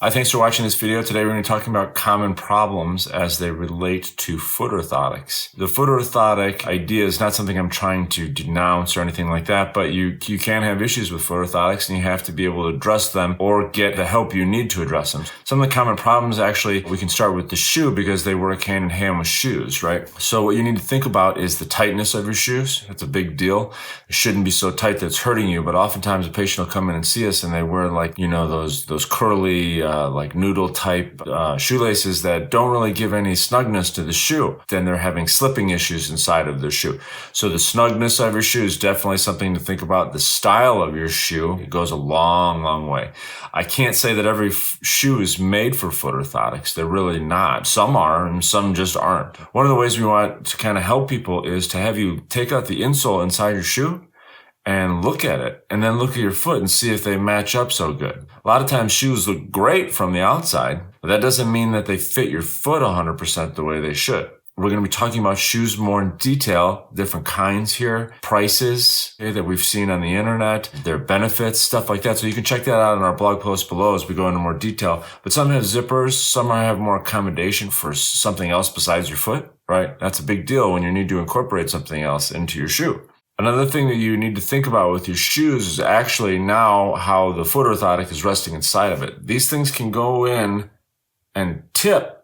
Hi, thanks for watching this video. Today we're going to be talking about common problems as they relate to foot orthotics. The foot orthotic idea is not something I'm trying to denounce or anything like that, but you can have issues with foot orthotics and you have to be able to address them or get the help you need to address them. Some of the common problems, actually, we can start with the shoe because they work hand in hand with shoes, right? So what you need to think about is the tightness of your shoes. That's a big deal. It shouldn't be so tight that it's hurting you, but oftentimes a patient will come in and see us and they wear those curly, like noodle type shoelaces that don't really give any snugness to the shoe. Then they're having slipping issues inside of their shoe. So the snugness of your shoe is definitely something to think about. The style of your shoe, it goes a long, long way. I can't say that every shoe is made for foot orthotics. They're really not. Some are and some just aren't. One of the ways we want to kind of help people is to have you take out the insole inside your shoe and look at it, and then look at your foot and see if they match up so good. A lot of times shoes look great from the outside, but that doesn't mean that they fit your foot 100% the way they should. We're going to be talking about shoes more in detail, different kinds here, prices that we've seen on the internet, their benefits, stuff like that. So you can check that out in our blog post below as we go into more detail. But some have zippers, some have more accommodation for something else besides your foot, right? That's a big deal when you need to incorporate something else into your shoe. Another thing that you need to think about with your shoes is actually now how the foot orthotic is resting inside of it. These things can go in and tip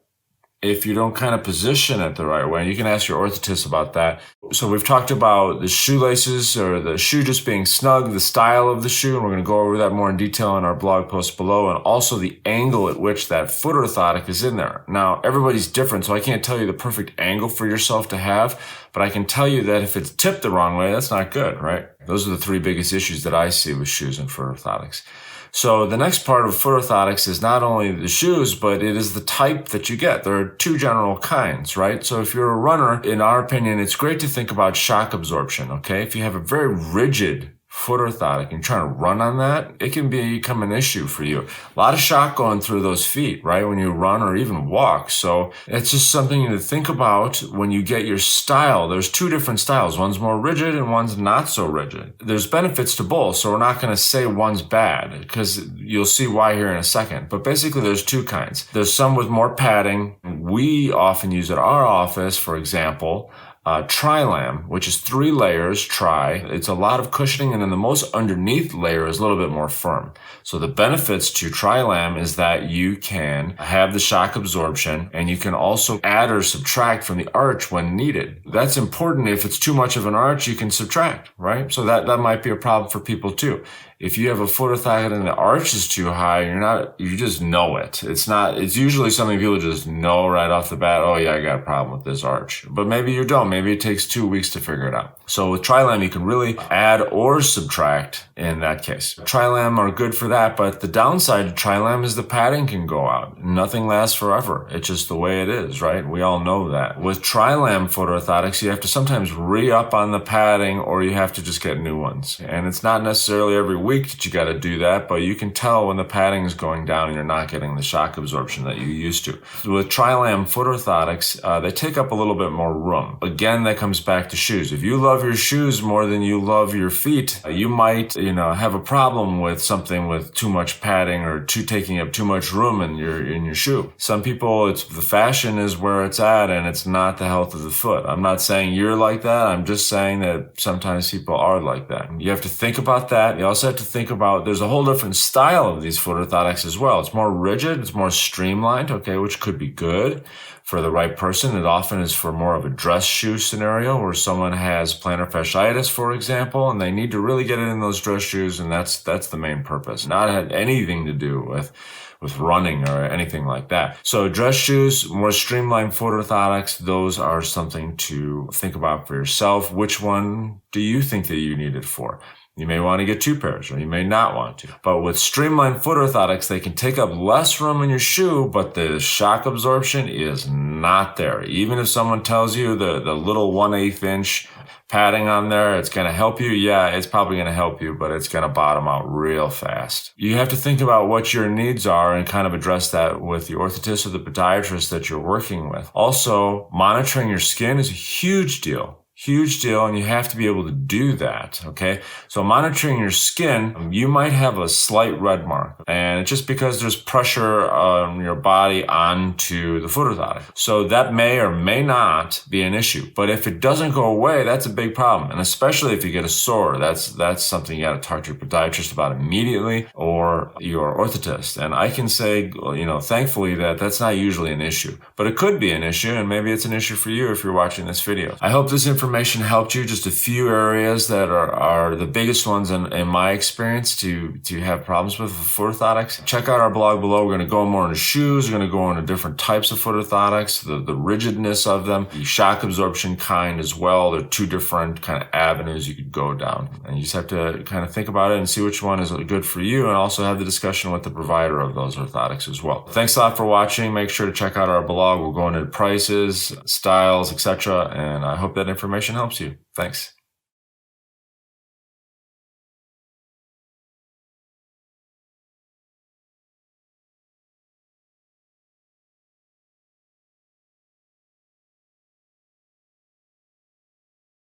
if you don't kind of position it the right way. You can ask your orthotist about that. So we've talked about the shoelaces or the shoe just being snug, the style of the shoe, and we're going to go over that more in detail in our blog post below, and also the angle at which that foot orthotic is in there. Now, everybody's different, so I can't tell you the perfect angle for yourself to have, but I can tell you that if it's tipped the wrong way, that's not good, right? Those are the three biggest issues that I see with shoes and foot orthotics. So the next part of foot orthotics is not only the shoes, but it is the type that you get. There are two general kinds, right? So if you're a runner, in our opinion, it's great to think about shock absorption, okay? If you have a very rigid foot orthotic and you're trying to run on that, it can become an issue for you. A lot of shock going through those feet, right? When you run or even walk. So it's just something to think about when you get your style. There's two different styles. One's more rigid and one's not so rigid. There's benefits to both. So we're not going to say one's bad because you'll see why here in a second. But basically there's two kinds. There's some with more padding. We often use at our office, for example, Trilam, which is 3 layers, It's a lot of cushioning, and then the most underneath layer is a little bit more firm. So the benefits to Trilam is that you can have the shock absorption, and you can also add or subtract from the arch when needed. That's important. If it's too much of an arch, you can subtract, right? So that might be a problem for people too. If you have a foot orthotic and the arch is too high, you just know it. It's usually something people just know right off the bat. Oh yeah, I got a problem with this arch. But maybe you don't. Maybe it takes 2 weeks to figure it out. So with Trilam, you can really add or subtract in that case. Trilam are good for that, but the downside to Trilam is the padding can go out. Nothing lasts forever. It's just the way it is, right? We all know that. With Trilam foot orthotics, you have to sometimes re-up on the padding or you have to just get new ones. And it's not necessarily every week that you got to do that, but you can tell when the padding is going down and you're not getting the shock absorption that you used to. With Trilam foot orthotics, they take up a little bit more room. Again, that comes back to shoes. If you love your shoes more than you love your feet, you might, have a problem with something with too much padding or taking up too much room in your shoe. Some people, the fashion is where it's at and it's not the health of the foot. I'm not saying you're like that. I'm just saying that sometimes people are like that. You have to think about that. You also have to think about there's a whole different style of these foot orthotics as well. It's more rigid. It's more streamlined, okay, which could be good for the right person. It often is for more of a dress shoe scenario where someone has plantar fasciitis, for example, and they need to really get it in those dress shoes, and that's the main purpose. Not had anything to do with running or anything like that. So dress shoes, more streamlined foot orthotics, those are something to think about for yourself. Which one do you think that you need it for? You may want to get 2 pairs or you may not want to. But with streamlined foot orthotics, they can take up less room in your shoe, but the shock absorption is not there. Even if someone tells you the little 1/8 inch padding on there, it's going to help you. Yeah, it's probably going to help you, but it's going to bottom out real fast. You have to think about what your needs are and kind of address that with the orthotist or the podiatrist that you're working with. Also, monitoring your skin is a huge deal. Huge deal, and you have to be able to do that, okay? So monitoring your skin, you might have a slight red mark, and it's just because there's pressure on your body onto the foot orthotic. So that may or may not be an issue. But if it doesn't go away, that's a big problem. And especially if you get a sore, that's something you got to talk to your podiatrist about immediately, or your orthotist. And I can say, thankfully that's not usually an issue, but it could be an issue, and maybe it's an issue for you if you're watching this video. I hope this information helped you. Just a few areas that are the biggest ones in my experience to have problems with foot orthotics. Check out our blog below. We're going to go more into shoes. We're going to go into different types of foot orthotics, the rigidness of them, the shock absorption kind as well. There are two different kind of avenues you could go down, and you just have to kind of think about it and see which one is good for you, and also have the discussion with the provider of those orthotics as well. Thanks a lot for watching. Make sure to check out our blog. We'll go into prices, styles, etc., and I hope that information helps you. Thanks.